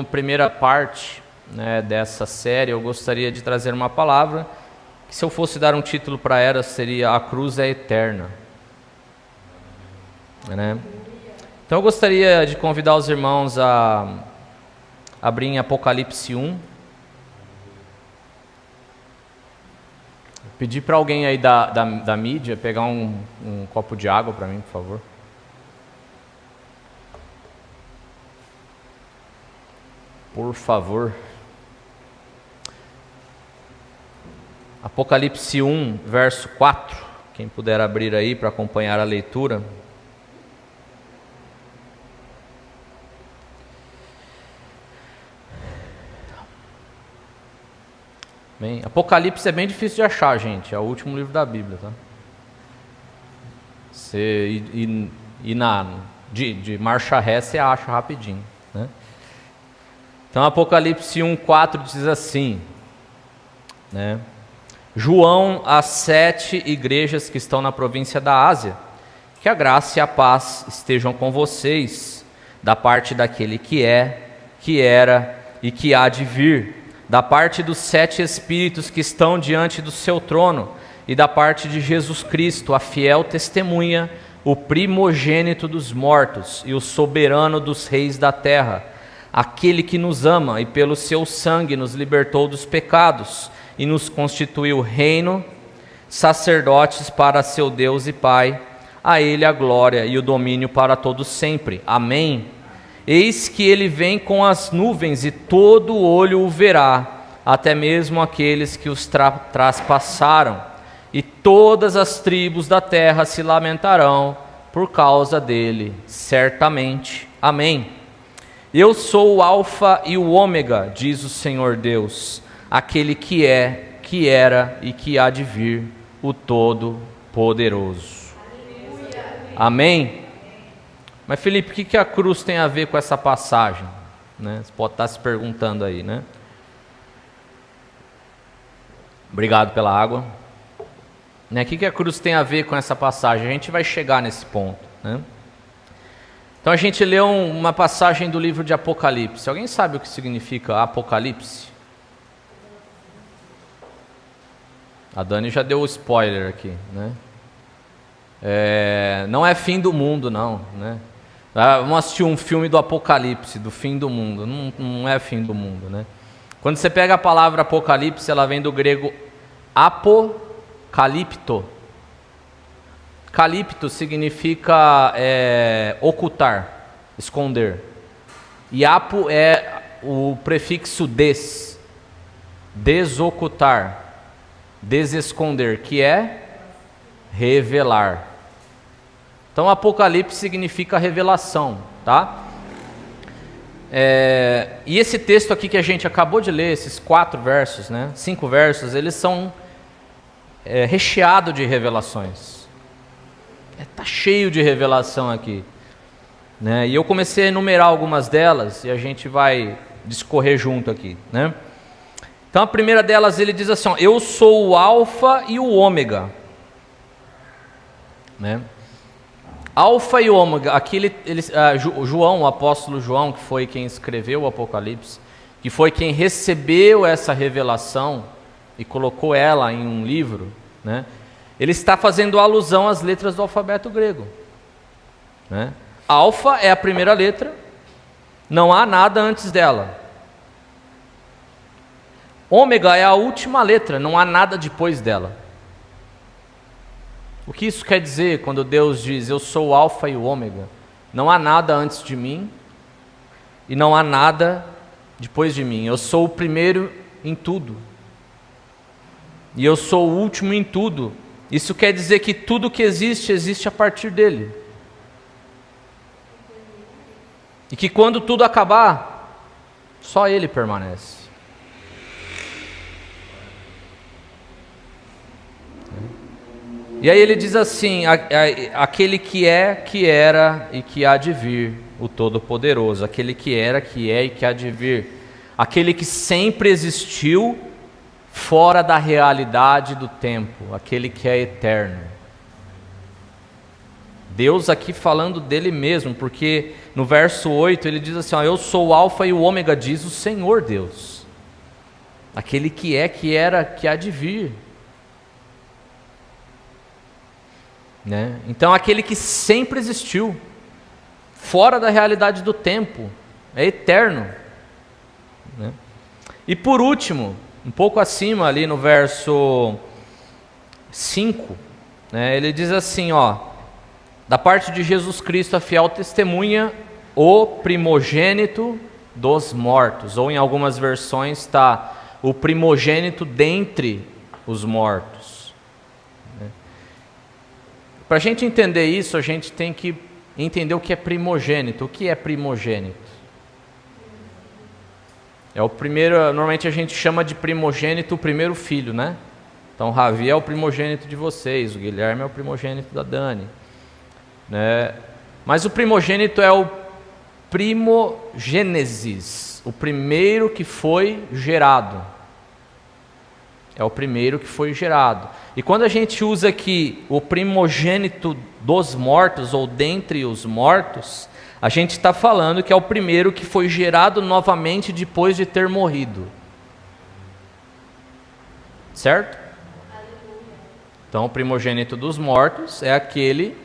primeira parte, né, dessa série, eu gostaria de trazer uma palavra que, se eu fosse dar um título para ela, seria A Cruz é Eterna. Né? Então eu gostaria de convidar os irmãos a abrir em Apocalipse 1. Pedir para alguém aí da mídia pegar um copo de água para mim, por favor. Por favor. Apocalipse 1, verso 4. Quem puder abrir aí para acompanhar a leitura. Bem, Apocalipse é bem difícil de achar, gente. É o último livro da Bíblia, tá? Você de marcha ré você acha rapidinho, né? Então Apocalipse 1:4 diz assim, né? João, às 7 igrejas que estão na província da Ásia, que a graça e a paz estejam com vocês, da parte daquele que é, que era e que há de vir, da parte dos 7 Espíritos que estão diante do seu trono, e da parte de Jesus Cristo, a fiel testemunha, o primogênito dos mortos e o soberano dos reis da terra, aquele que nos ama e pelo seu sangue nos libertou dos pecados e nos constituiu reino, sacerdotes para seu Deus e Pai, a ele a glória e o domínio para todos sempre. Amém. Eis que ele vem com as nuvens e todo olho o verá, até mesmo aqueles que os traspassaram, e todas as tribos da terra se lamentarão por causa dele, certamente. Amém. Eu sou o Alfa e o Ômega, diz o Senhor Deus, aquele que é, que era e que há de vir, o Todo-Poderoso. Amém? Mas Felipe, o que a cruz tem a ver com essa passagem? Né? Você pode estar se perguntando aí, né? Obrigado pela água. O que a cruz tem a ver com essa passagem? A gente vai chegar nesse ponto, né? Então a gente leu uma passagem do livro de Apocalipse. Alguém sabe o que significa Apocalipse? A Dani já deu o spoiler aqui, né? Não é fim do mundo, não, né? Vamos assistir um filme do Apocalipse, do fim do mundo. Não é fim do mundo, né? Quando você pega a palavra Apocalipse, ela vem do grego apokalipto. Calipto significa ocultar, esconder. E apo é o prefixo desocultar, desesconder, que é revelar. Então Apocalipse significa revelação, tá? E esse texto aqui que a gente acabou de ler, esses 4 versos, né? 5 versos, eles são recheados de revelações. Está cheio de revelação aqui, né? E eu comecei a enumerar algumas delas e a gente vai discorrer junto aqui, né? Então a primeira delas, ele diz assim, ó, eu sou o Alfa e o Ômega, né? Alfa e Ômega, aqui João, o apóstolo João, que foi quem escreveu o Apocalipse, que foi quem recebeu essa revelação e colocou ela em um livro, né? Ele está fazendo alusão às letras do alfabeto grego, né? Alfa é a primeira letra, não há nada antes dela. Ômega é a última letra, não há nada depois dela. O que isso quer dizer quando Deus diz, eu sou o Alfa e o Ômega? Não há nada antes de mim e não há nada depois de mim. Eu sou o primeiro em tudo e eu sou o último em tudo. Isso quer dizer que tudo que existe, existe a partir dele. E que quando tudo acabar, só ele permanece. E aí ele diz assim, aquele que é, que era e que há de vir, o Todo-Poderoso, aquele que era, que é e que há de vir, aquele que sempre existiu fora da realidade do tempo, aquele que é eterno. Deus aqui falando dele mesmo, porque no verso 8 ele diz assim, ó, eu sou o alfa e o ômega, diz o Senhor Deus, aquele que é, que era, que há de vir, né? Então aquele que sempre existiu, fora da realidade do tempo, é eterno, né? E por último, um pouco acima ali no verso 5, né, ele diz assim, ó, da parte de Jesus Cristo, a fiel testemunha, o primogênito dos mortos, ou em algumas versões está o primogênito dentre os mortos, né? Para a gente entender isso, a gente tem que entender o que é primogênito. O que é primogênito? É o primeiro, normalmente a gente chama de primogênito o primeiro filho, né? Então o Ravi é o primogênito de vocês, o Guilherme é o primogênito da Dani, né? Mas o primogênito é o primogênesis, o primeiro que foi gerado. É o primeiro que foi gerado. E quando a gente usa aqui o primogênito dos mortos, ou dentre os mortos, a gente está falando que é o primeiro que foi gerado novamente depois de ter morrido. Certo? Então o primogênito dos mortos é aquele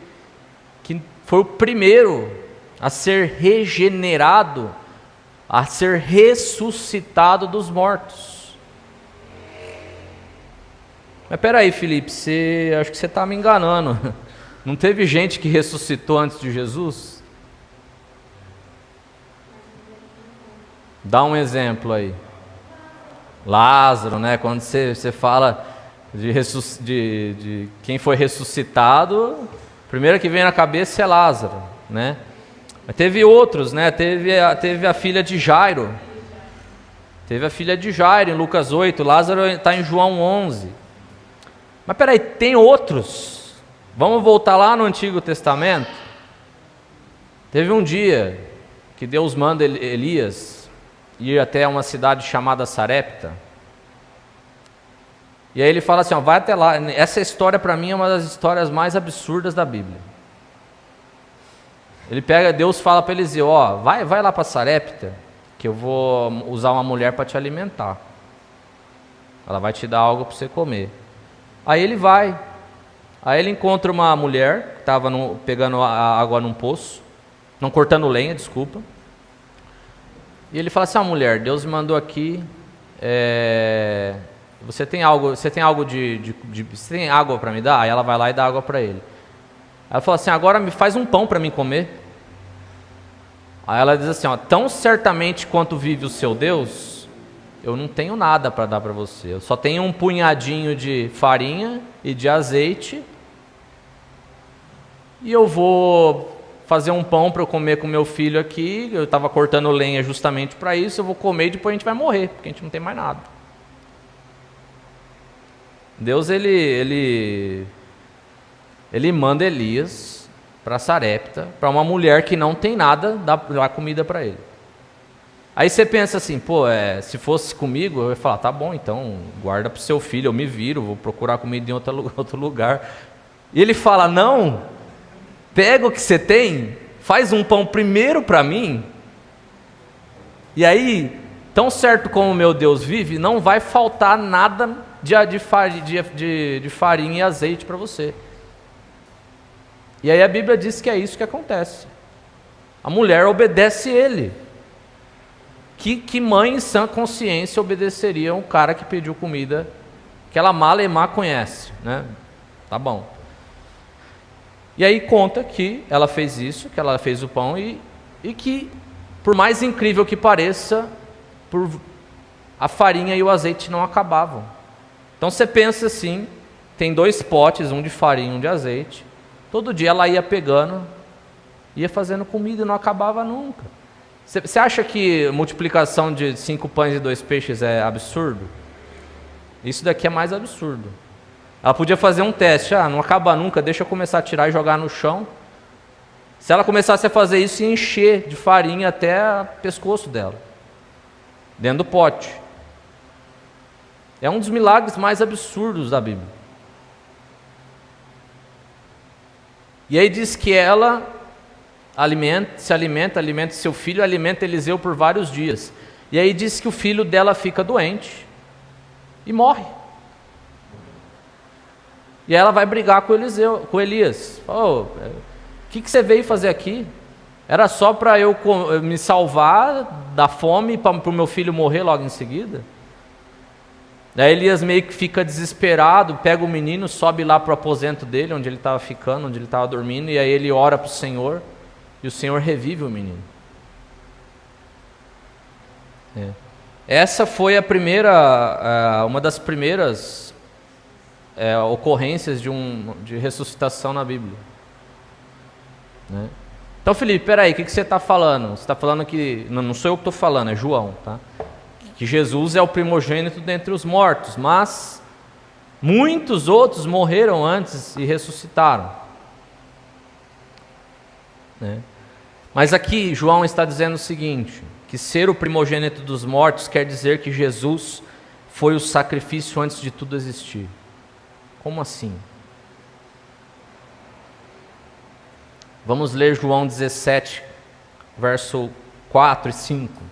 que foi o primeiro a ser regenerado, a ser ressuscitado dos mortos. Mas peraí, Felipe, acho que você está me enganando. Não teve gente que ressuscitou antes de Jesus? Dá um exemplo aí. Lázaro, né? Quando você fala de quem foi ressuscitado, a primeira que vem na cabeça é Lázaro, né? Mas teve outros, né? Teve a filha de Jairo. Teve a filha de Jairo em Lucas 8. Lázaro está em João 11. Mas peraí, tem outros. Vamos voltar lá no Antigo Testamento. Teve um dia que Deus manda Elias ir até uma cidade chamada Sarepta. E aí ele fala assim, ó, vai até lá. Essa história para mim é uma das histórias mais absurdas da Bíblia. Deus fala para Eliseu, ó, vai lá para Sarepta, que eu vou usar uma mulher para te alimentar. Ela vai te dar algo para você comer. Aí ele vai. Aí ele encontra uma mulher que estava pegando a água num poço, não cortando lenha, desculpa. E ele fala assim, mulher, Deus me mandou aqui, você tem algo você tem água para me dar? Aí ela vai lá e dá água para ele. Ela fala assim, agora me faz um pão para mim comer. Aí ela diz assim, ó, tão certamente quanto vive o seu Deus, eu não tenho nada para dar para você. Eu só tenho um punhadinho de farinha e de azeite. E eu vou fazer um pão para eu comer com meu filho aqui. Eu estava cortando lenha justamente para isso. Eu vou comer e depois a gente vai morrer, porque a gente não tem mais nada. Deus, ele manda Elias para Sarepta, para uma mulher que não tem nada, dá comida para ele. Aí você pensa assim, se fosse comigo, eu ia falar, tá bom, então guarda para o seu filho, eu me viro, vou procurar comida em outro lugar. E ele fala, não, pega o que você tem, faz um pão primeiro para mim, e aí, tão certo como o meu Deus vive, não vai faltar nada de farinha e azeite para você. E aí a Bíblia diz que é isso que acontece. A mulher obedece ele. Que mãe em sã consciência obedeceria um cara que pediu comida que ela malemar conhece, né? Tá bom. E aí conta que ela fez isso, que ela fez o pão e que, por mais incrível que pareça, a farinha e o azeite não acabavam. Então você pensa assim, tem 2 potes, um de farinha e um de azeite. Todo dia ela ia pegando, ia fazendo comida e não acabava nunca. Você acha que multiplicação de 5 pães e 2 peixes é absurdo? Isso daqui é mais absurdo. Ela podia fazer um teste, não acaba nunca, deixa eu começar a tirar e jogar no chão. Se ela começasse a fazer isso, ia encher de farinha até o pescoço dela, dentro do pote. É um dos milagres mais absurdos da Bíblia. E aí diz que ela alimenta seu filho, alimenta Eliseu por vários dias. E aí diz que o filho dela fica doente e morre. E aí ela vai brigar com Elias. O que você veio fazer aqui? Era só para eu me salvar da fome para o meu filho morrer logo em seguida? Daí Elias meio que fica desesperado, pega o menino, sobe lá para o aposento dele, onde ele estava ficando, onde ele estava dormindo, e aí ele ora para o Senhor, e o Senhor revive o menino. Essa foi uma das primeiras ocorrências de ressuscitação na Bíblia. Então, Felipe, peraí, o que você está falando? Você está falando que, não sou eu que estou falando, é João, tá? Que Jesus é o primogênito dentre os mortos, mas muitos outros morreram antes e ressuscitaram. Mas aqui João está dizendo o seguinte, que ser o primogênito dos mortos quer dizer que Jesus foi o sacrifício antes de tudo existir. Como assim? Vamos ler João 17, verso 4 e 5.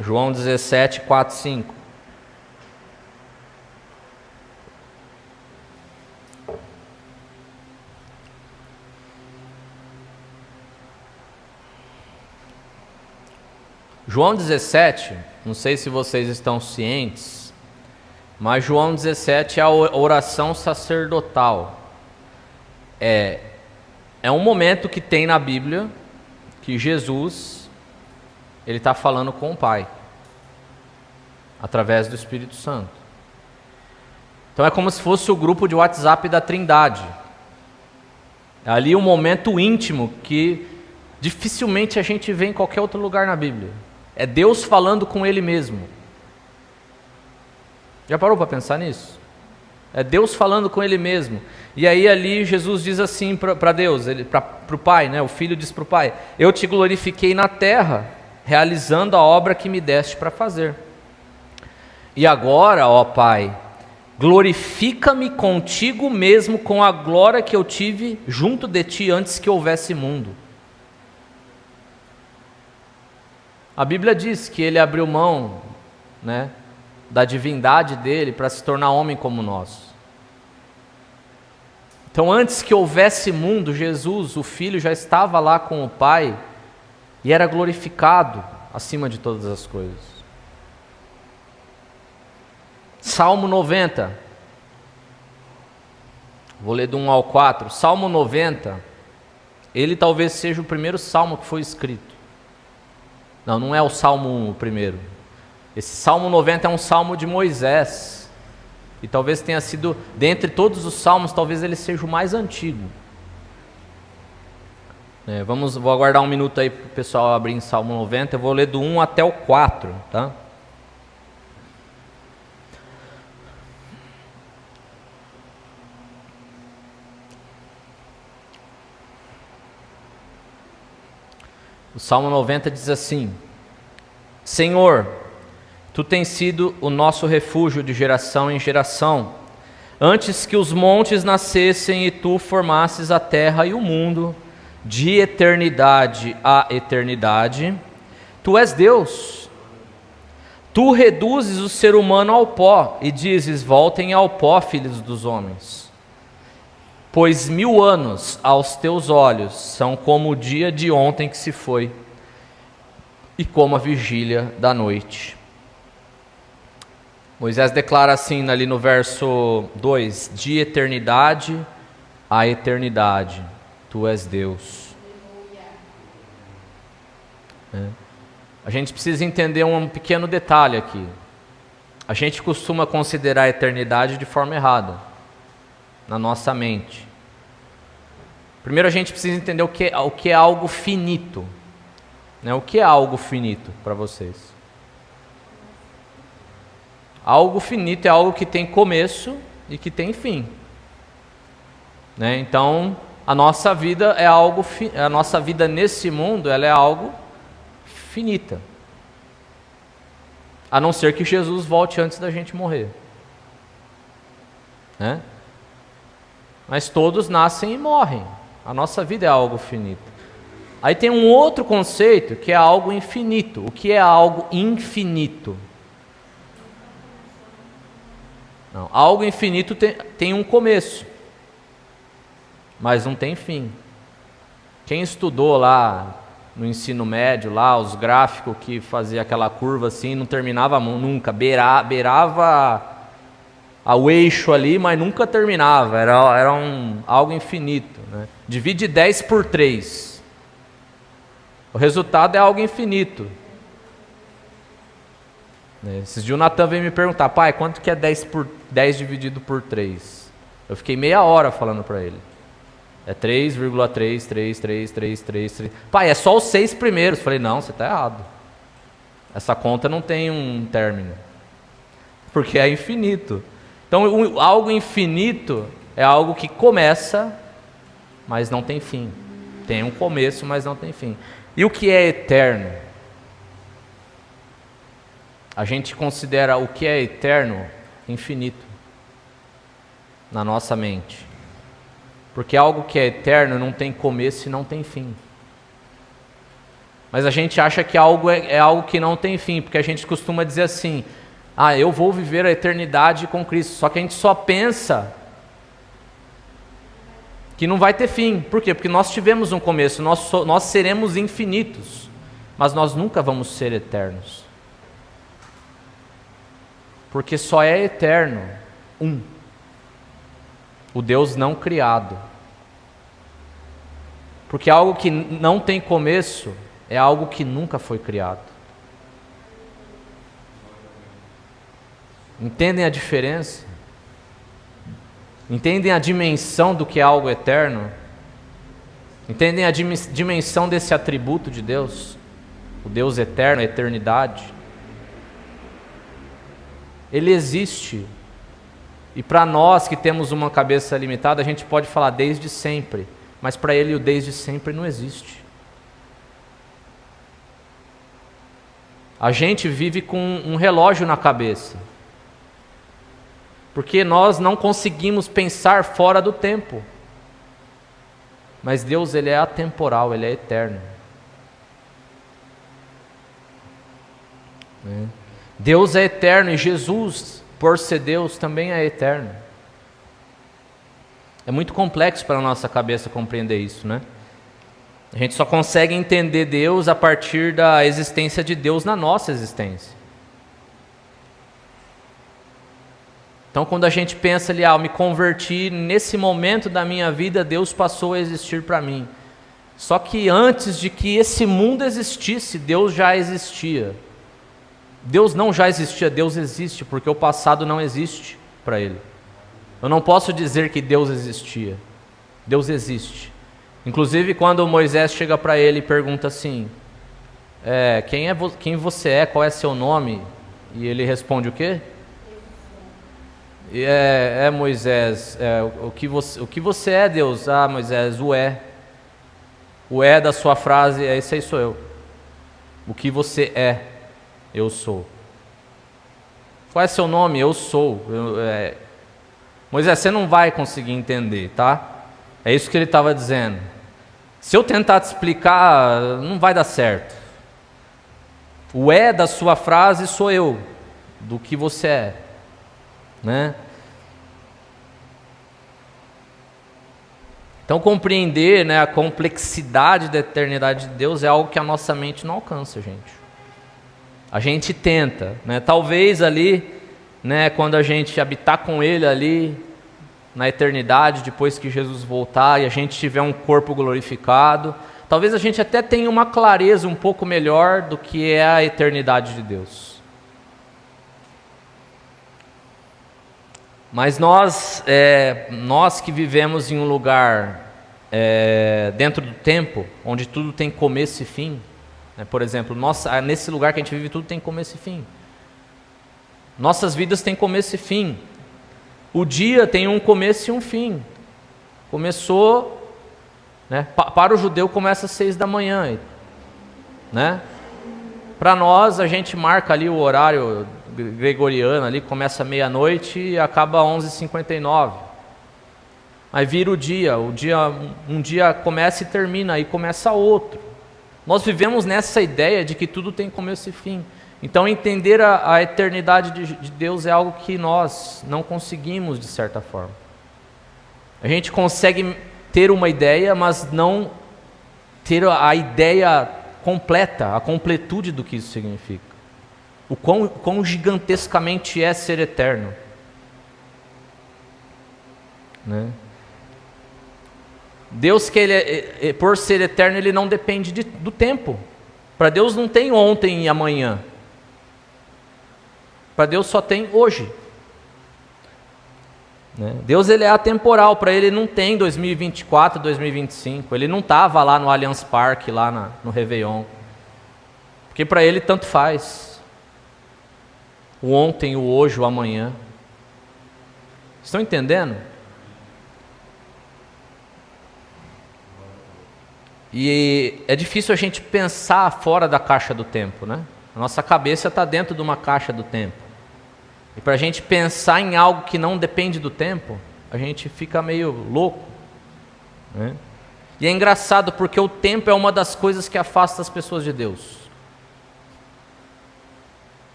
João 17, 4 e 5. João 17, não sei se vocês estão cientes, mas João 17 é a oração sacerdotal. É um momento que tem na Bíblia que Jesus ele está falando com o Pai através do Espírito Santo. Então é como se fosse o grupo de WhatsApp da Trindade. É ali um momento íntimo que dificilmente a gente vê em qualquer outro lugar na Bíblia. É Deus falando com Ele mesmo. Já parou para pensar nisso? É Deus falando com Ele mesmo. E aí ali Jesus diz assim para Deus, para o Pai, o Filho diz para o Pai: eu te glorifiquei na terra, realizando a obra que me deste para fazer. E agora, ó Pai, glorifica-me contigo mesmo com a glória que eu tive junto de ti antes que houvesse mundo. A Bíblia diz que ele abriu mão, da divindade dele para se tornar homem como nós. Então, antes que houvesse mundo, Jesus, o Filho, já estava lá com o Pai e era glorificado acima de todas as coisas. Salmo 90. Vou ler do 1 ao 4. Salmo 90, ele talvez seja o primeiro salmo que foi escrito. Não é o Salmo 1 o primeiro. Esse Salmo 90 é um salmo de Moisés. E talvez tenha sido, dentre todos os salmos, talvez ele seja o mais antigo. Vou aguardar um minuto aí para o pessoal abrir em Salmo 90. Eu vou ler do 1 até o 4, tá? O Salmo 90 diz assim: Senhor, Tu tens sido o nosso refúgio de geração em geração. Antes que os montes nascessem e Tu formasses a terra e o mundo, de eternidade a eternidade, Tu és Deus. Tu reduzes o ser humano ao pó e dizes: voltem ao pó, filhos dos homens. Pois 1000 anos aos teus olhos são como o dia de ontem que se foi, e como a vigília da noite. Moisés declara assim ali no verso 2: de eternidade a eternidade, Tu és Deus. A gente precisa entender um pequeno detalhe aqui. A gente costuma considerar a eternidade de forma errada, na nossa mente. Primeiro a gente precisa entender o que é algo finito. O que é algo finito para vocês? Algo finito é algo que tem começo e que tem fim. Então, a nossa vida é algo, a nossa vida nesse mundo, ela é algo finita. A não ser que Jesus volte antes da gente morrer. mas todos nascem e morrem. A nossa vida é algo finito. Aí tem um outro conceito que é algo infinito. O que é algo infinito? Não, algo infinito tem um começo, mas não tem fim. Quem estudou lá no ensino médio, lá os gráficos que fazia aquela curva assim, não terminava nunca, beirava ao eixo ali, mas nunca terminava, era algo infinito, né? Divide 10 por 3, o resultado é algo infinito. Esses dias o Natan veio me perguntar: pai, quanto que é 10 dividido por 3? Eu fiquei meia hora falando para ele. É 3,33333. Pai, é só os 6 primeiros. Falei: não, você está errado. Essa conta não tem um término, porque é infinito. Então, algo infinito é algo que começa, mas não tem fim. Tem um começo, mas não tem fim. E o que é eterno? A gente considera o que é eterno infinito na nossa mente. Porque algo que é eterno não tem começo e não tem fim. Mas a gente acha que algo é algo que não tem fim, porque a gente costuma dizer assim: ah, eu vou viver a eternidade com Cristo. Só que a gente só pensa que não vai ter fim. Por quê? Porque nós tivemos um começo, nós seremos infinitos, mas nós nunca vamos ser eternos. Porque só é eterno um, o Deus não criado. Porque algo que não tem começo é algo que nunca foi criado. Entendem a diferença? Entendem a dimensão do que é algo eterno? Entendem a dimensão desse atributo de Deus? O Deus eterno, a eternidade. Ele existe. E para nós que temos uma cabeça limitada, a gente pode falar desde sempre. Mas para ele o desde sempre não existe. A gente vive com um relógio na cabeça. Porque nós não conseguimos pensar fora do tempo. Mas Deus, ele é atemporal, ele é eterno. Deus é eterno e Jesus, por ser Deus, também é eterno. É muito complexo para a nossa cabeça compreender isso, né? A gente só consegue entender Deus a partir da existência de Deus na nossa existência. Então, quando a gente pensa ali, eu me converti, nesse momento da minha vida, Deus passou a existir para mim. Só que antes de que esse mundo existisse, Deus já existia. Deus não já existia, Deus existe, porque o passado não existe para Ele. Eu não posso dizer que Deus existia. Deus existe. Inclusive, quando Moisés chega para ele e pergunta assim: quem você é, qual é seu nome? E ele responde o quê? Moisés, o que você é, Deus? Ah, Moisés, o é. O é da sua frase, esse aí sou eu. O que você é, eu sou. Qual é seu nome? Eu sou. Moisés, você não vai conseguir entender, tá? É isso que ele estava dizendo. Se eu tentar te explicar, não vai dar certo. O é da sua frase sou eu, do que você é, né? Então compreender, né, a complexidade da eternidade de Deus é algo que a nossa mente não alcança, gente. A gente tenta, né? Talvez ali, né, quando a gente habitar com Ele ali na eternidade, depois que Jesus voltar e a gente tiver um corpo glorificado, talvez a gente até tenha uma clareza um pouco melhor do que é a eternidade de Deus. Mas nós que vivemos em um lugar dentro do tempo, onde tudo tem começo e fim, né? Por exemplo, nesse lugar que a gente vive, tudo tem começo e fim. Nossas vidas têm começo e fim. O dia tem um começo e um fim. Começou, né? Para o judeu começa às 6 da manhã, né? Para nós, a gente marca ali o horário gregoriano, ali começa meia-noite e acaba 11h59. Aí vira um dia começa e termina, aí começa outro. Nós vivemos nessa ideia de que tudo tem começo e fim. Então entender a eternidade de Deus é algo que nós não conseguimos de certa forma. A gente consegue ter uma ideia, mas não ter a ideia completa, a completude do que isso significa. O quão gigantescamente é ser eterno. Né? Deus, que ele por ser eterno, ele não depende do tempo. Para Deus não tem ontem e amanhã. Para Deus só tem hoje. Né? Deus, ele é atemporal, para ele não tem 2024, 2025. Ele não estava lá no Allianz Parque, lá no Réveillon. Porque para ele tanto faz. O ontem, o hoje, o amanhã. Estão entendendo? E é difícil a gente pensar fora da caixa do tempo, né? A nossa cabeça está dentro de uma caixa do tempo. E para a gente pensar em algo que não depende do tempo, a gente fica meio louco, né? E é engraçado porque o tempo é uma das coisas que afasta as pessoas de Deus.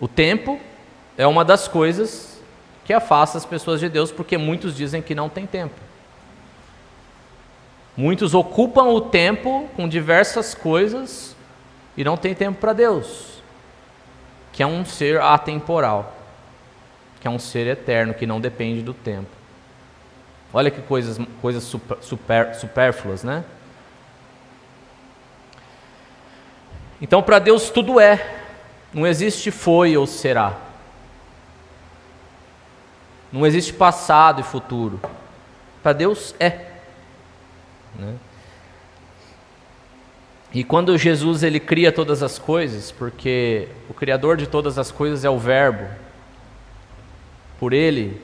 O tempo é uma das coisas que afasta as pessoas de Deus, porque muitos dizem que não tem tempo. Muitos ocupam o tempo com diversas coisas e não tem tempo para Deus, que é um ser atemporal, que é um ser eterno, que não depende do tempo. Olha que coisas supérfluas, né? Então, para Deus tudo é, não existe foi ou será. Não existe passado e futuro. Para Deus é. Né? E quando Jesus ele cria todas as coisas, porque o Criador de todas as coisas é o Verbo, por ele,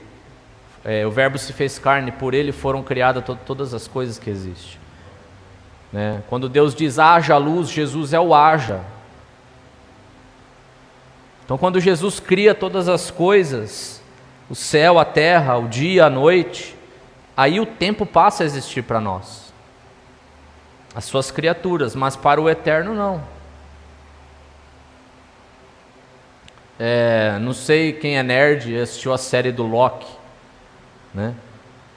o Verbo se fez carne, por ele foram criadas todas as coisas que existem. Né? Quando Deus diz haja luz, Jesus é o haja. Então quando Jesus cria todas as coisas, o céu, a terra, o dia, a noite, aí o tempo passa a existir para nós. As suas criaturas, mas para o eterno não. Não sei quem é nerd e assistiu a série do Loki, né?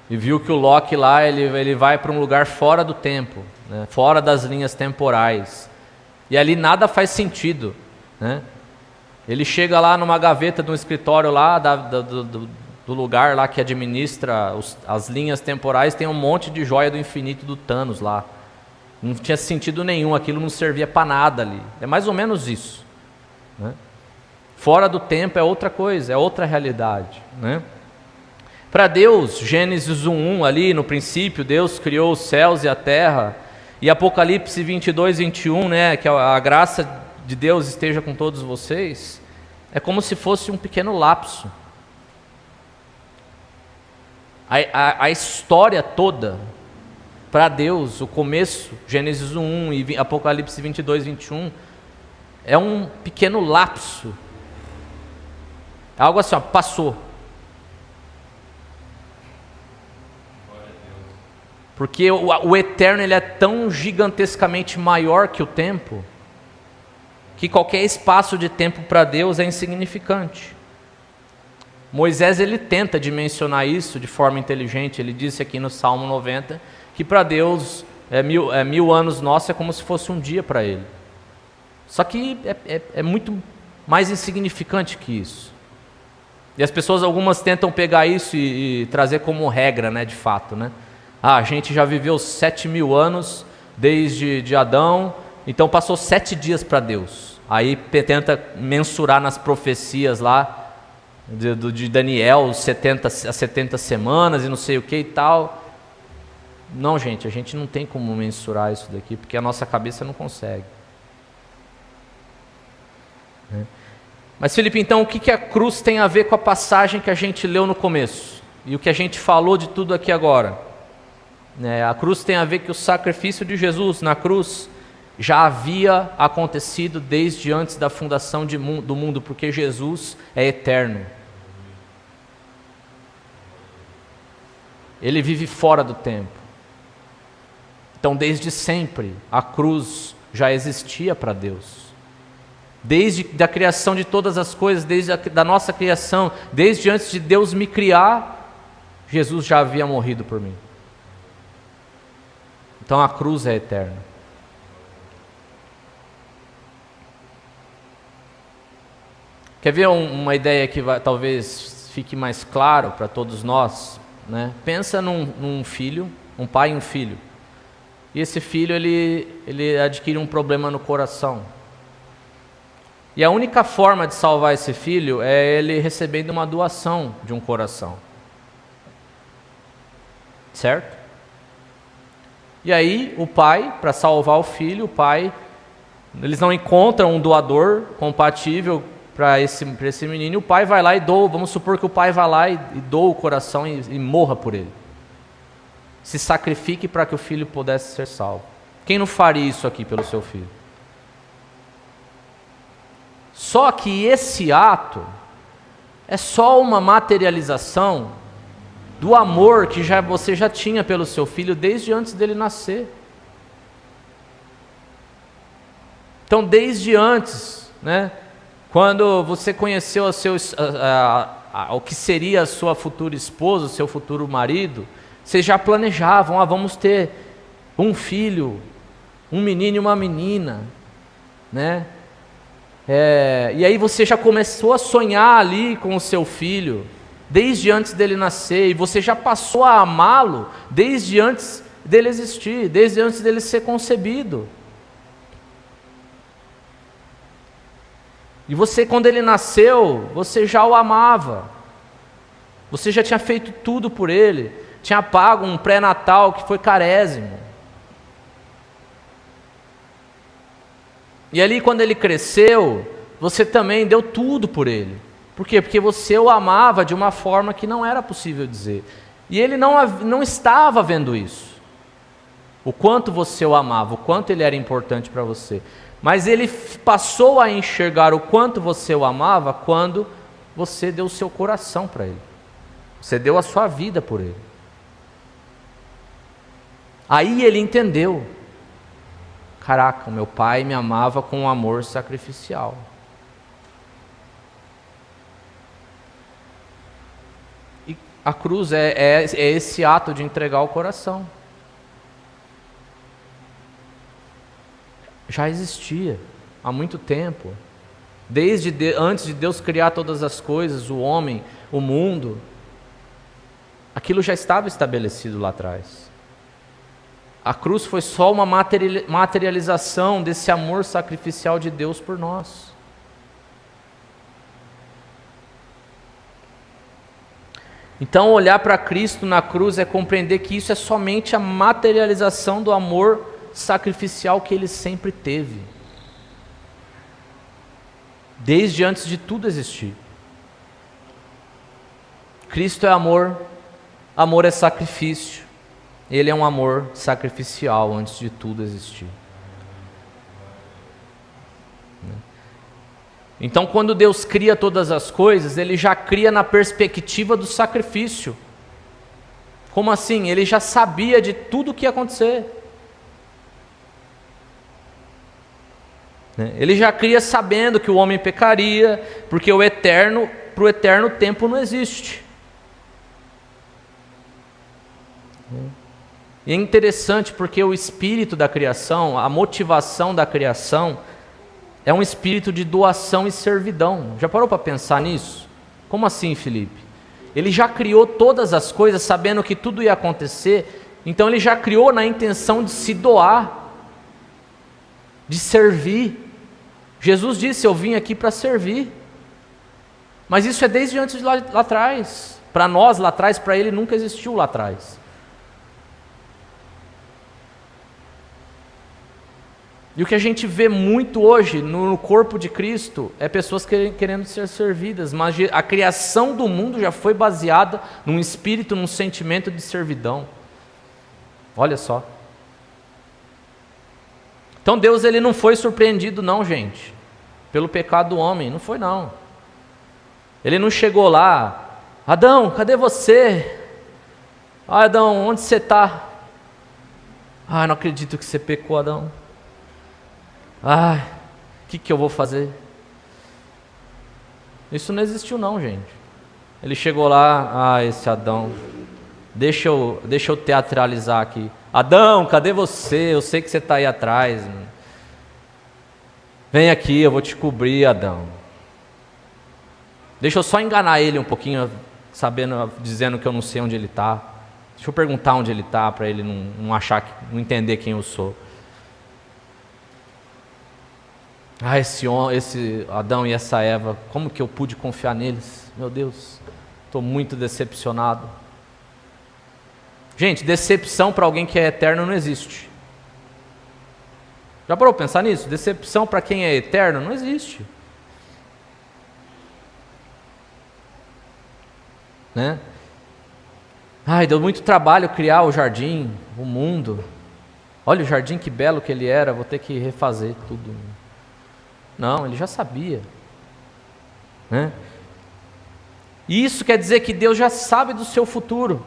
E viu que o Loki lá, ele vai para um lugar fora do tempo, né? Fora das linhas temporais. E ali nada faz sentido, né? Ele chega lá numa gaveta de um escritório lá, do lugar lá que administra as linhas temporais, tem um monte de joia do infinito do Thanos lá. Não tinha sentido nenhum, aquilo não servia para nada ali. É mais ou menos isso, né? Fora do tempo é outra coisa, é outra realidade, né? Para Deus, Gênesis 1:1 ali no princípio, Deus criou os céus e a terra, e Apocalipse 22:21, né, que a graça de Deus esteja com todos vocês, é como se fosse um pequeno lapso. A história toda, para Deus, o começo, Gênesis 1 e Apocalipse 22:21, é um pequeno lapso. Algo assim, ó, passou. Porque o eterno ele é tão gigantescamente maior que o tempo, que qualquer espaço de tempo para Deus é insignificante. Moisés ele tenta dimensionar isso de forma inteligente. Ele disse aqui no Salmo 90 que para Deus mil anos nossos é como se fosse um dia para ele. Só que é muito mais insignificante que isso. E as pessoas, algumas tentam pegar isso e trazer como regra, né, de fato, né? A gente já viveu 7.000 anos desde Adão, então passou 7 dias para Deus. Aí tenta mensurar nas profecias lá de Daniel, as 70 semanas e não sei o que e tal. Não, gente, a gente não tem como mensurar isso daqui, porque a nossa cabeça não consegue. Mas Felipe, então o que a cruz tem a ver com a passagem que a gente leu no começo? E o que a gente falou de tudo aqui agora? A cruz tem a ver que o sacrifício de Jesus na cruz já havia acontecido desde antes da fundação do mundo, porque Jesus é eterno. ele vive fora do tempo. Então, desde sempre, a cruz já existia para Deus. Desde a criação de todas as coisas, desde da nossa criação, desde antes de Deus me criar, Jesus já havia morrido por mim. Então a cruz é eterna. Quer ver uma ideia que talvez fique mais claro para todos nós, né? Pensa num filho, um pai e um filho. E esse filho ele adquire um problema no coração. E a única forma de salvar esse filho é ele recebendo uma doação de um coração. Certo? E aí o pai, para salvar o filho, eles não encontram um doador compatível para esse menino, e o pai vai lá e doa. Vamos supor que o pai vai lá e doa o coração e morra por ele. Se sacrifique para que o filho pudesse ser salvo. Quem não faria isso aqui pelo seu filho? Só que esse ato é só uma materialização do amor que você já tinha pelo seu filho desde antes dele nascer. Então, desde antes, né, quando você conheceu o que seria a sua futura esposa, o seu futuro marido, vocês já planejavam, vamos ter um filho, um menino e uma menina, né? E aí você já começou a sonhar ali com o seu filho, desde antes dele nascer, e você já passou a amá-lo desde antes dele existir, desde antes dele ser concebido. E você, quando ele nasceu, você já o amava, você já tinha feito tudo por ele, tinha pago um pré-natal que foi carésimo. E ali, quando ele cresceu, você também deu tudo por ele. Por quê? Porque você o amava de uma forma que não era possível dizer. E ele não estava vendo isso. O quanto você o amava, o quanto ele era importante para você. Mas ele passou a enxergar o quanto você o amava quando você deu o seu coração para ele. Você deu a sua vida por ele. Aí ele entendeu. Caraca, meu pai me amava com um amor sacrificial. E a cruz é esse ato de entregar o coração. Já existia há muito tempo. Antes de Deus criar todas as coisas, o homem, o mundo, aquilo já estava estabelecido lá atrás. A cruz foi só uma materialização desse amor sacrificial de Deus por nós. Então, olhar para Cristo na cruz é compreender que isso é somente a materialização do amor sacrificial que ele sempre teve, desde antes de tudo existir. Cristo é amor, amor é sacrifício. Ele é um amor sacrificial antes de tudo existir. Então, quando Deus cria todas as coisas, Ele já cria na perspectiva do sacrifício. Como assim? Ele já sabia de tudo o que ia acontecer. Ele já cria sabendo que o homem pecaria, porque para o eterno tempo não existe. E é interessante porque o espírito da criação, a motivação da criação, é um espírito de doação e servidão. Já parou para pensar nisso? Como assim, Felipe? Ele já criou todas as coisas sabendo que tudo ia acontecer, então ele já criou na intenção de se doar, de servir. Jesus disse, eu vim aqui para servir. Mas isso é desde antes de lá atrás. Para nós lá atrás, para ele nunca existiu lá atrás. E o que a gente vê muito hoje no corpo de Cristo é pessoas querendo ser servidas, mas a criação do mundo já foi baseada num espírito, num sentimento de servidão. Olha só. Então Deus ele não foi surpreendido não, gente, pelo pecado do homem, não foi não. Ele não chegou lá, Adão, cadê você? Ah, Adão, onde você está? Ah, não acredito que você pecou, Adão. Ah, o que eu vou fazer? Isso não existiu não, gente. Ele chegou lá, esse Adão, deixa eu teatralizar aqui. Adão, cadê você? Eu sei que você está aí atrás. Vem aqui, eu vou te cobrir, Adão. Deixa eu só enganar ele um pouquinho, dizendo que eu não sei onde ele está. Deixa eu perguntar onde ele está, para ele não achar, não entender quem eu sou. Esse Adão e essa Eva, como que eu pude confiar neles? Meu Deus, estou muito decepcionado. Gente, decepção para alguém que é eterno não existe. Já parou para pensar nisso? Decepção para quem é eterno não existe. Né? Ai, deu muito trabalho criar o jardim, o mundo. Olha o jardim que belo que ele era, vou ter que refazer tudo. Não, ele já sabia. Né? E isso quer dizer que Deus já sabe do seu futuro.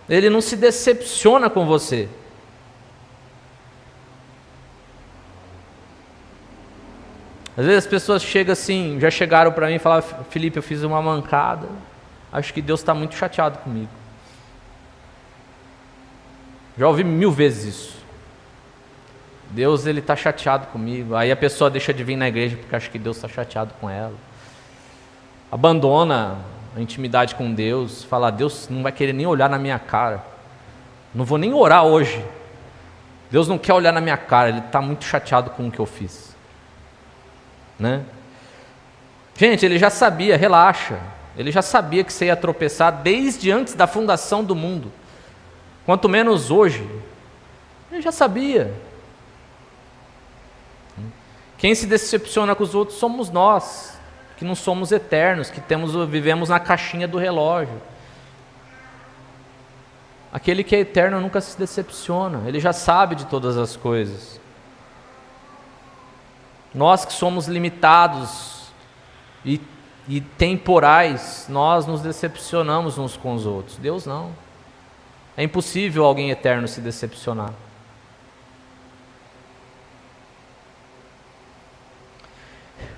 Ele não se decepciona com você. Às vezes as pessoas chegam assim, já chegaram para mim e falaram: Felipe, eu fiz uma mancada, acho que Deus está muito chateado comigo. Já ouvi 1000 vezes isso. Deus, ele está chateado comigo. Aí a pessoa deixa de vir na igreja porque acha que Deus está chateado com ela. Abandona a intimidade com Deus, fala: Deus não vai querer nem olhar na minha cara. Não vou nem orar hoje. Deus não quer olhar na minha cara, Ele está muito chateado com o que eu fiz. Né? Gente, Ele já sabia, relaxa. Ele já sabia que você ia tropeçar desde antes da fundação do mundo. Quanto menos hoje. Ele já sabia. Quem se decepciona com os outros somos nós, que não somos eternos, que vivemos na caixinha do relógio. Aquele que é eterno nunca se decepciona, ele já sabe de todas as coisas. Nós que somos limitados e temporais, nós nos decepcionamos uns com os outros. Deus não. É impossível alguém eterno se decepcionar.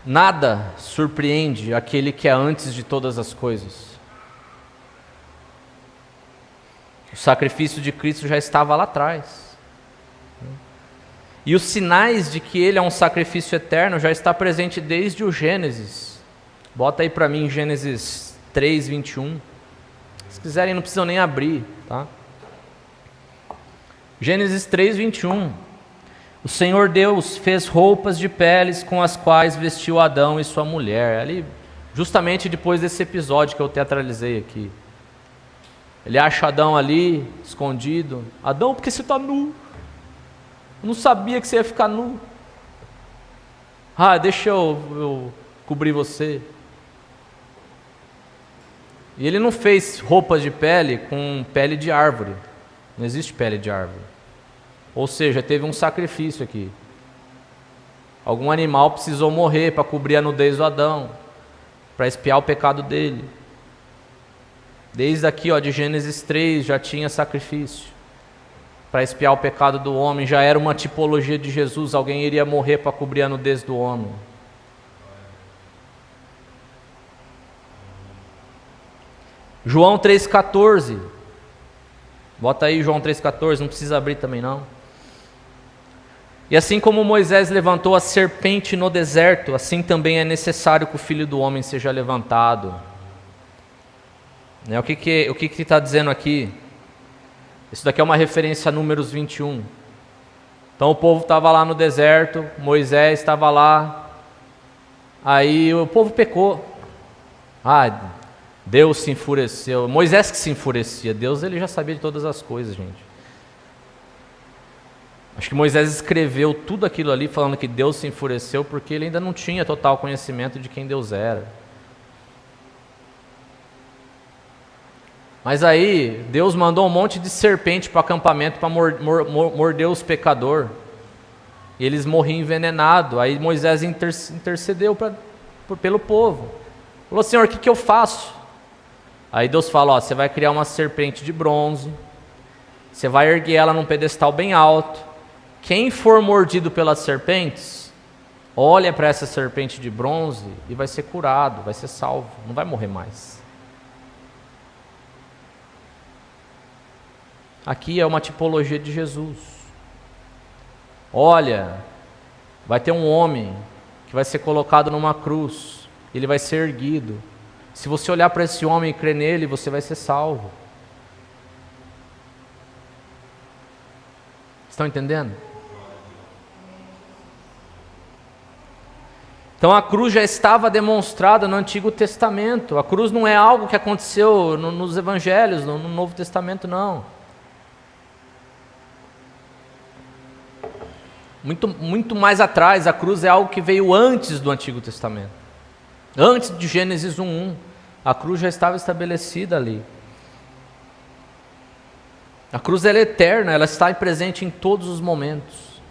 Nada surpreende aquele que é antes de todas as coisas. O sacrifício de Cristo já estava lá atrás. E os sinais de que Ele é um sacrifício eterno já está presente desde o Gênesis. Bota aí para mim Gênesis 3, 21. Se quiserem não precisam nem abrir, tá? Gênesis 3, 21. O Senhor Deus fez roupas de peles com as quais vestiu Adão e sua mulher. Ali, justamente depois desse episódio que eu teatralizei aqui. Ele acha Adão ali, escondido. Adão, por que você está nu? Eu não sabia que você ia ficar nu. Deixa eu cobrir você. E ele não fez roupas de pele com pele de árvore. Não existe pele de árvore. Ou seja, teve um sacrifício aqui. Algum animal precisou morrer para cobrir a nudez do Adão, para expiar o pecado dele. Desde aqui, de Gênesis 3, já tinha sacrifício. Para expiar o pecado do homem, já era uma tipologia de Jesus, alguém iria morrer para cobrir a nudez do homem. João 3,14. Bota aí João 3,14, não precisa abrir também não. E assim como Moisés levantou a serpente no deserto, assim também é necessário que o Filho do Homem seja levantado. O que está dizendo aqui? Isso daqui é uma referência a Números 21. Então o povo estava lá no deserto, Moisés estava lá, aí o povo pecou. Deus se enfureceu. Moisés que se enfurecia, Deus ele já sabia de todas as coisas, gente. Acho que Moisés escreveu tudo aquilo ali falando que Deus se enfureceu porque ele ainda não tinha total conhecimento de quem Deus era. Mas aí Deus mandou um monte de serpente para o acampamento para morder os pecadores. E eles morriam envenenados. Aí Moisés intercedeu pelo povo. Falou: Senhor, o que eu faço? Aí Deus fala, ó, você vai criar uma serpente de bronze, você vai erguer ela num pedestal bem alto. Quem for mordido pelas serpentes, olha para essa serpente de bronze e vai ser curado, vai ser salvo, não vai morrer mais. Aqui é uma tipologia de Jesus. Olha, vai ter um homem que vai ser colocado numa cruz, ele vai ser erguido. Se você olhar para esse homem e crer nele, você vai ser salvo. Estão entendendo? Então a cruz já estava demonstrada no Antigo Testamento. A cruz não é algo que aconteceu nos Evangelhos, no Novo Testamento, não. Muito mais atrás, a cruz é algo que veio antes do Antigo Testamento. Antes de Gênesis 1:1, a cruz já estava estabelecida ali. A cruz ela é eterna, ela está presente em todos os momentos.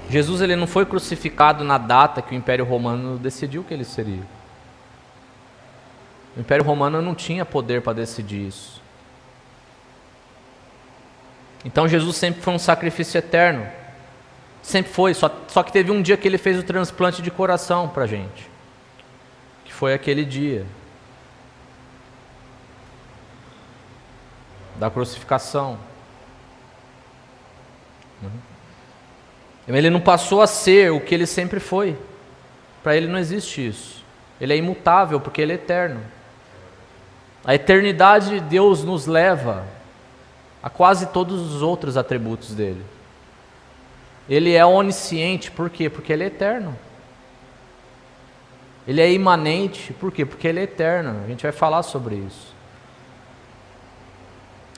Jesus ele não foi crucificado na data que o Império Romano decidiu que ele seria. O Império Romano não tinha poder para decidir isso. Então Jesus sempre foi um sacrifício eterno. Sempre foi, só que teve um dia que ele fez o transplante de coração para a gente. Que foi aquele dia da crucificação. Ele não passou a ser o que ele sempre foi. Para ele não existe isso. Ele é imutável porque ele é eterno. A eternidade de Deus nos leva a quase todos os outros atributos dele. Ele é onisciente, por quê? Porque ele é eterno. Ele é imanente, por quê? Porque ele é eterno. A gente vai falar sobre isso.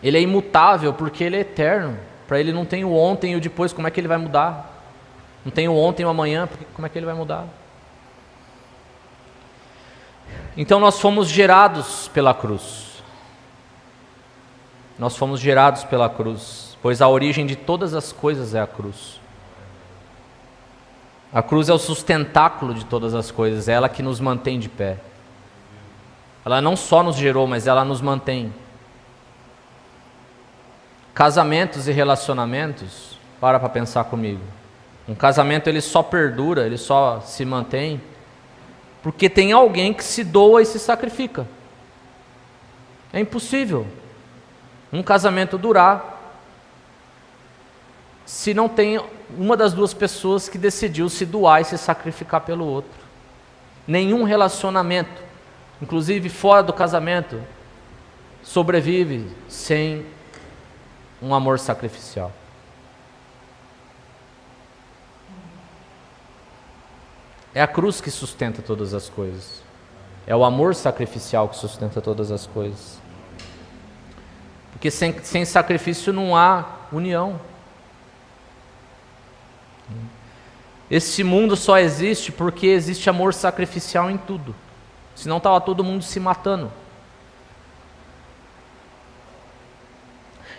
Ele é imutável porque ele é eterno. Para ele não tem o ontem e o depois, como é que ele vai mudar? Não tem o ontem e o amanhã, como é que ele vai mudar? Então nós fomos gerados pela cruz. Nós fomos gerados pela cruz, pois a origem de todas as coisas é a cruz. A cruz é o sustentáculo de todas as coisas, é ela que nos mantém de pé. Ela não só nos gerou, mas ela nos mantém. Casamentos e relacionamentos, para pensar comigo. Um casamento ele só perdura, ele só se mantém, porque tem alguém que se doa e se sacrifica. É impossível um casamento durar se não tem uma das duas pessoas que decidiu se doar e se sacrificar pelo outro. Nenhum relacionamento, inclusive fora do casamento, sobrevive sem um amor sacrificial. É a cruz que sustenta todas as coisas. É o amor sacrificial que sustenta todas as coisas. Porque sem sacrifício não há união. Esse mundo só existe porque existe amor sacrificial em tudo. Senão estava todo mundo se matando.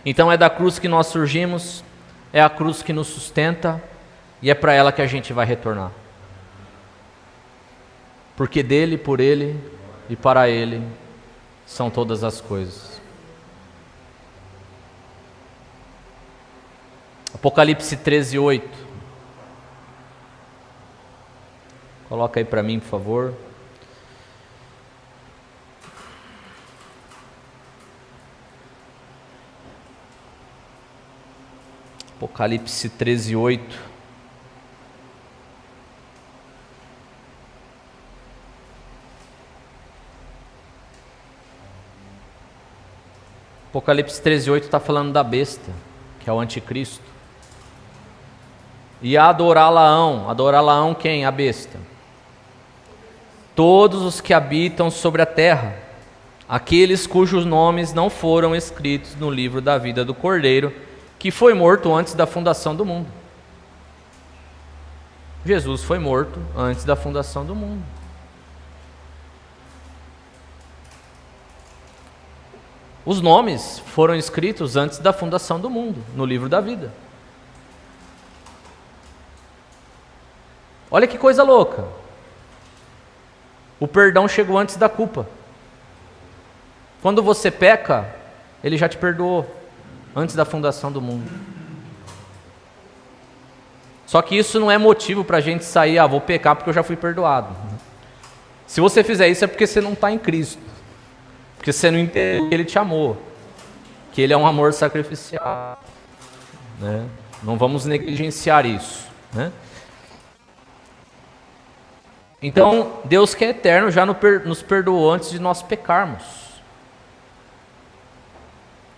Então é da cruz que nós surgimos, é a cruz que nos sustenta e é para ela que a gente vai retornar. Porque dele, por ele e para ele são todas as coisas. Apocalipse 13:8. Coloca aí para mim, por favor. Apocalipse 13:8. Apocalipse 13:8 está falando da besta, que é o anticristo. E adorá-la-ão quem? A besta. Todos os que habitam sobre a terra, aqueles cujos nomes não foram escritos no livro da vida do Cordeiro, que foi morto antes da fundação do mundo. Jesus foi morto antes da fundação do mundo. Os nomes foram escritos antes da fundação do mundo, no livro da vida. Olha que coisa louca. O perdão chegou antes da culpa. Quando você peca, Ele já te perdoou, antes da fundação do mundo. Só que isso não é motivo para a gente sair, vou pecar porque eu já fui perdoado. Se você fizer isso é porque você não está em Cristo. Porque você não entende que Ele te amou. Que Ele é um amor sacrificial. Né? Não vamos negligenciar isso. Né? Então, Deus que é eterno já nos perdoou antes de nós pecarmos.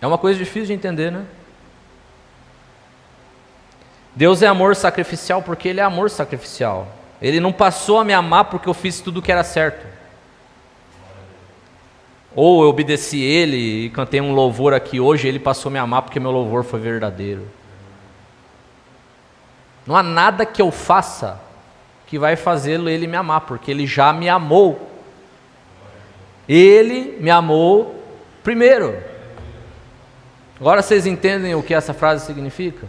É uma coisa difícil de entender, né? Deus é amor sacrificial porque Ele é amor sacrificial. Ele não passou a me amar porque eu fiz tudo o que era certo. Ou eu obedeci Ele e cantei um louvor aqui hoje, Ele passou a me amar porque meu louvor foi verdadeiro. Não há nada que eu faça que vai fazê-lo Ele me amar, porque Ele já me amou. Ele me amou primeiro. Agora vocês entendem o que essa frase significa?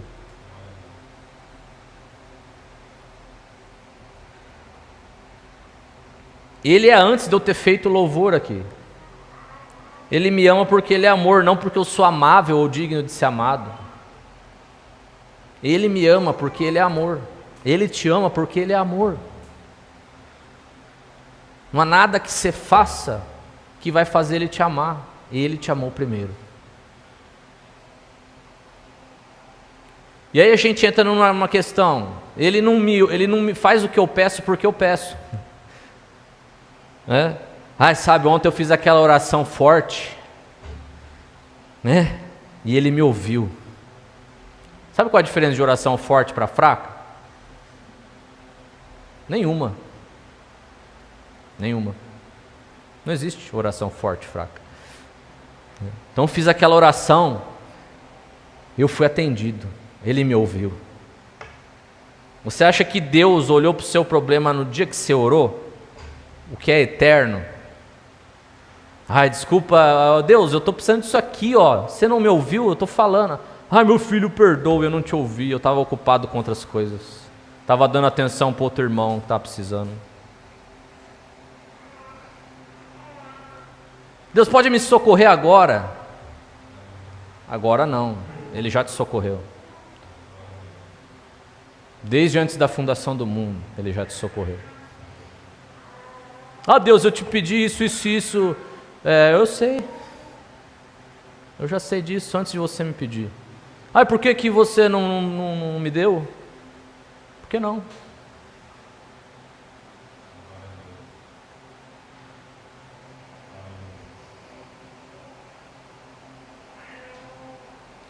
Ele é antes de eu ter feito louvor aqui. Ele me ama porque Ele é amor, não porque eu sou amável ou digno de ser amado. Ele me ama porque Ele é amor. Ele te ama porque Ele é amor. Não há nada que você faça que vai fazer Ele te amar. Ele te amou primeiro. E aí a gente entra numa questão. Ele não me faz o que eu peço porque eu peço. Né? Sabe, ontem eu fiz aquela oração forte, né? E Ele me ouviu. Sabe qual a diferença de oração forte para fraca? Nenhuma. Não existe oração forte e fraca. Então eu fiz aquela oração, eu fui atendido, Ele me ouviu. Você acha que Deus olhou para o seu problema no dia que você orou? O que é eterno? Desculpa, Deus, eu estou precisando disso aqui, você não me ouviu? Eu estou falando. Meu filho, perdoa, eu não te ouvi, eu estava ocupado com outras coisas. Estava dando atenção para outro irmão que está precisando. Deus pode me socorrer agora? Agora não, Ele já te socorreu. Desde antes da fundação do mundo, Ele já te socorreu. Deus, eu te pedi isso. Eu sei. Eu já sei disso antes de você me pedir. Por que você não me deu? Por que não?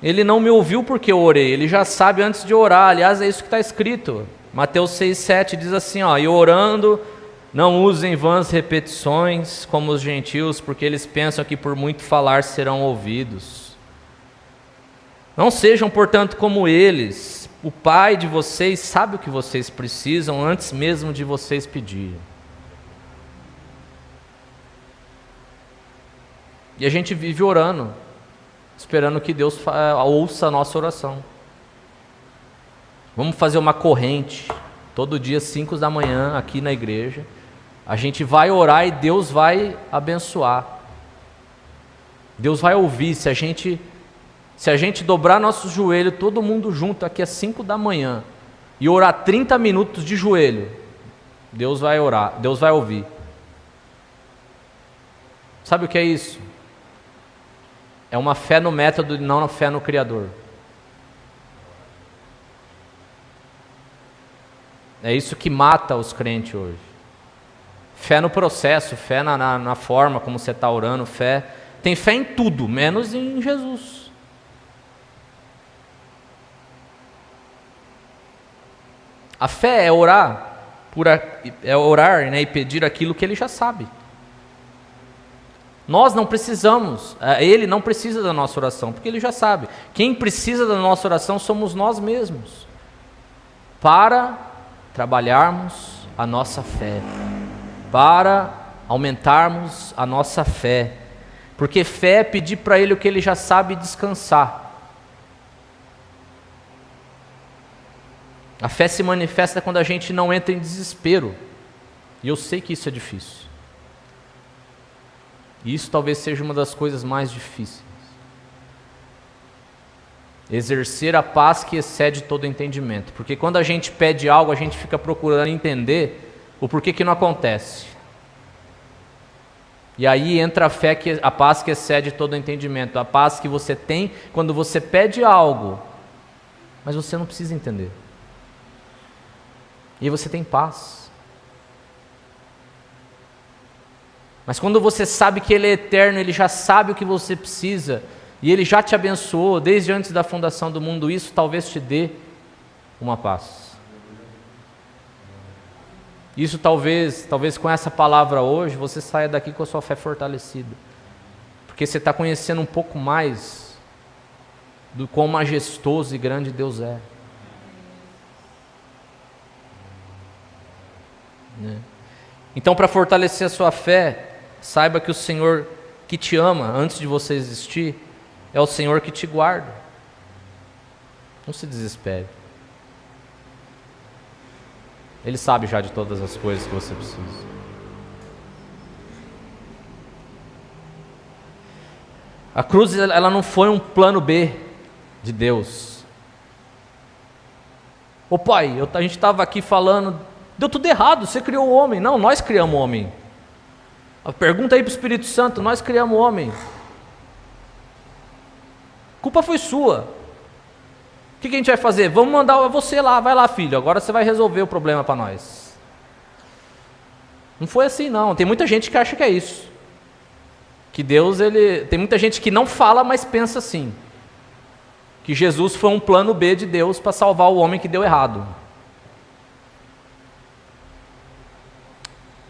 Ele não me ouviu porque eu orei, Ele já sabe antes de orar. Aliás, é isso que está escrito. Mateus 6,7 diz assim, e orando, não usem vãs repetições como os gentios, porque eles pensam que por muito falar serão ouvidos. Não sejam, portanto, como eles. O Pai de vocês sabe o que vocês precisam antes mesmo de vocês pedirem. E a gente vive orando, esperando que Deus ouça a nossa oração. Vamos fazer uma corrente, todo dia 5 da manhã aqui na igreja. A gente vai orar e Deus vai abençoar. Deus vai ouvir. Se a gente dobrar nosso joelho, todo mundo junto aqui às 5 da manhã, e orar 30 minutos de joelho, Deus vai orar, Deus vai ouvir. Sabe o que é isso? É uma fé no método e não uma fé no Criador. É isso que mata os crentes hoje. Fé no processo, fé na forma como você está orando, tem fé em tudo, menos em Jesus. A fé é orar, né, e pedir aquilo que Ele já sabe. Nós não precisamos, Ele não precisa da nossa oração, porque Ele já sabe. Quem precisa da nossa oração somos nós mesmos, para trabalharmos a nossa fé, para aumentarmos a nossa fé, porque fé é pedir para Ele o que Ele já sabe e descansar. A fé se manifesta quando a gente não entra em desespero, e eu sei que isso é difícil. E isso talvez seja uma das coisas mais difíceis. Exercer a paz que excede todo entendimento. Porque quando a gente pede algo, a gente fica procurando entender o porquê que não acontece. E aí entra a paz que excede todo entendimento. A paz que você tem quando você pede algo, mas você não precisa entender. E aí você tem paz. Mas quando você sabe que Ele é eterno, Ele já sabe o que você precisa, e Ele já te abençoou desde antes da fundação do mundo, isso talvez te dê uma paz. Isso talvez com essa palavra hoje, você saia daqui com a sua fé fortalecida. Porque você está conhecendo um pouco mais do quão majestoso e grande Deus é. Né? Então, para fortalecer a sua fé, saiba que o Senhor que te ama antes de você existir, é o Senhor que te guarda. Não se desespere. Ele sabe já de todas as coisas que você precisa. A cruz, ela não foi um plano B de Deus. Ô pai, a gente estava aqui falando, deu tudo errado, você criou o homem. Não, nós criamos o homem. Pergunta aí para o Espírito Santo, nós criamos o homem. A culpa foi sua. O que a gente vai fazer? Vamos mandar você lá, vai lá filho, agora você vai resolver o problema para nós. Não foi assim não, tem muita gente que acha que é isso. Que Deus, tem muita gente que não fala, mas pensa assim. Que Jesus foi um plano B de Deus para salvar o homem que deu errado.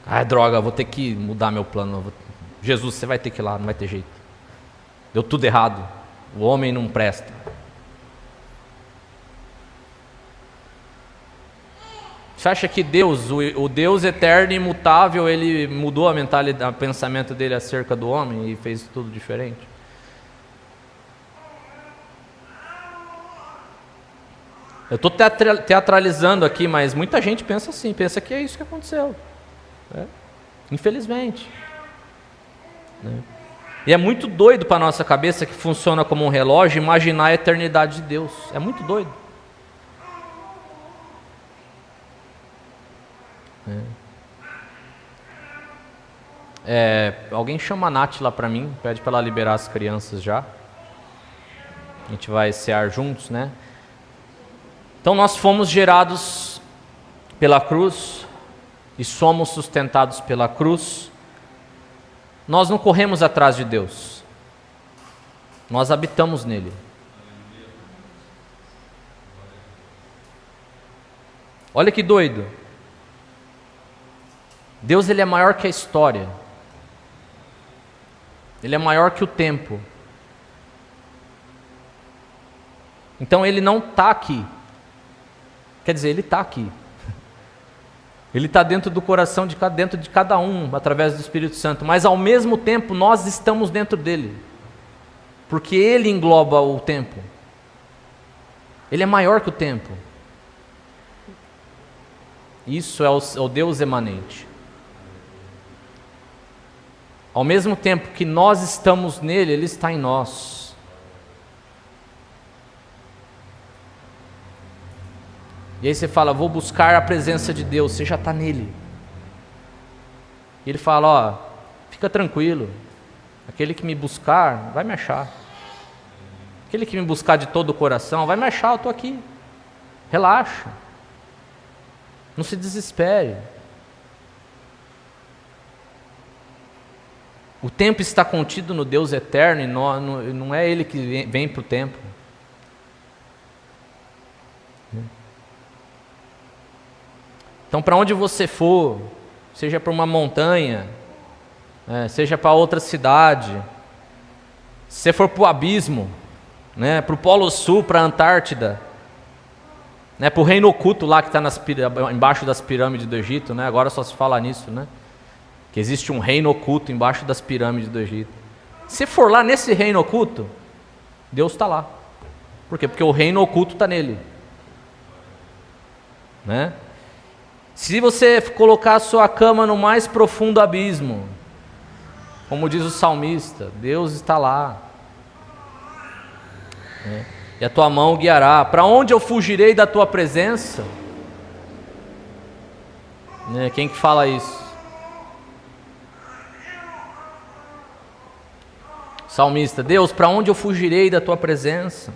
Ai droga, vou ter que mudar meu plano. Jesus, você vai ter que ir lá, não vai ter jeito. Deu tudo errado, o homem não presta. Você acha que Deus, o Deus eterno e imutável, Ele mudou a mentalidade, o pensamento dele acerca do homem e fez tudo diferente? Eu estou teatralizando aqui, mas muita gente pensa assim, pensa que é isso que aconteceu. Infelizmente. E é muito doido para a nossa cabeça, que funciona como um relógio, imaginar a eternidade de Deus. É muito doido. Alguém chama a Nath lá para mim, pede para ela liberar as crianças já. A gente vai cear juntos, né? Então nós fomos gerados pela cruz e somos sustentados pela cruz. Nós não corremos atrás de Deus, nós habitamos nele. Olha que doido. Deus, ele é maior que a história. Ele é maior que o tempo. Então ele não está aqui. Quer dizer, ele está aqui. Ele está dentro do coração dentro de cada um, através do Espírito Santo. Mas ao mesmo tempo nós estamos dentro dele. Porque ele engloba o tempo. Ele é maior que o tempo. Isso é o Deus emanente. Ao mesmo tempo que nós estamos nele, ele está em nós. E aí você fala, vou buscar a presença de Deus, você já está nele. E ele fala, ó, fica tranquilo, aquele que me buscar, vai me achar. Aquele que me buscar de todo o coração, vai me achar, eu estou aqui. Relaxa. Não se desespere. O tempo está contido no Deus eterno e não é Ele que vem para o tempo. Então, para onde você for, seja para uma montanha, seja para outra cidade, se você for para o abismo, para o Polo Sul, para a Antártida, para o reino oculto lá que está embaixo das pirâmides do Egito, agora só se fala nisso, que existe um reino oculto embaixo das pirâmides do Egito. Se for lá nesse reino oculto, Deus está lá. Por quê? Porque o reino oculto está nele. Se você colocar a sua cama no mais profundo abismo, Como diz o salmista, Deus está lá. E a tua mão guiará. Para onde eu fugirei da tua presença? Quem que fala isso? Salmista, Deus, para onde eu fugirei da tua presença?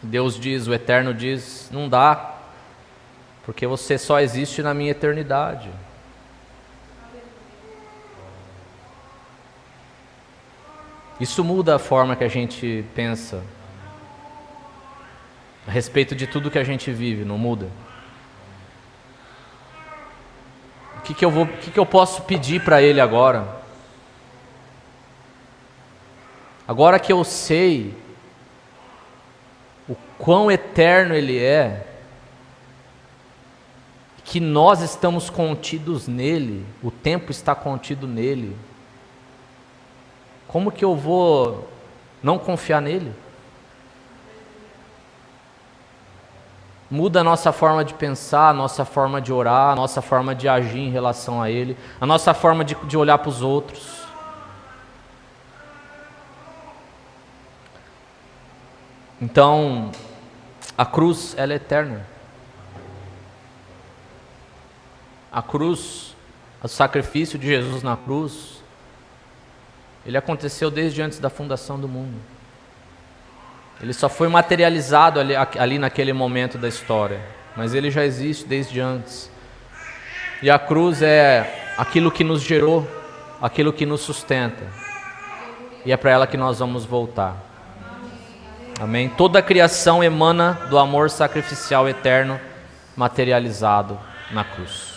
Deus diz, o Eterno diz, não dá, porque você só existe na minha eternidade. Isso muda a forma que a gente pensa a respeito de tudo que a gente vive, não muda? O que eu posso pedir para Ele agora? Agora que eu sei o quão eterno Ele é, que nós estamos contidos nele, o tempo está contido nele, como que eu vou não confiar nele? Muda a nossa forma de pensar, a nossa forma de orar, a nossa forma de agir em relação a Ele, a nossa forma de olhar para os outros. Então, a cruz, ela é eterna. A cruz, o sacrifício de Jesus na cruz, ele aconteceu desde antes da fundação do mundo. Ele só foi materializado ali naquele momento da história, mas ele já existe desde antes. E a cruz é aquilo que nos gerou, aquilo que nos sustenta. E é para ela que nós vamos voltar. Amém? Toda a criação emana do amor sacrificial eterno materializado na cruz.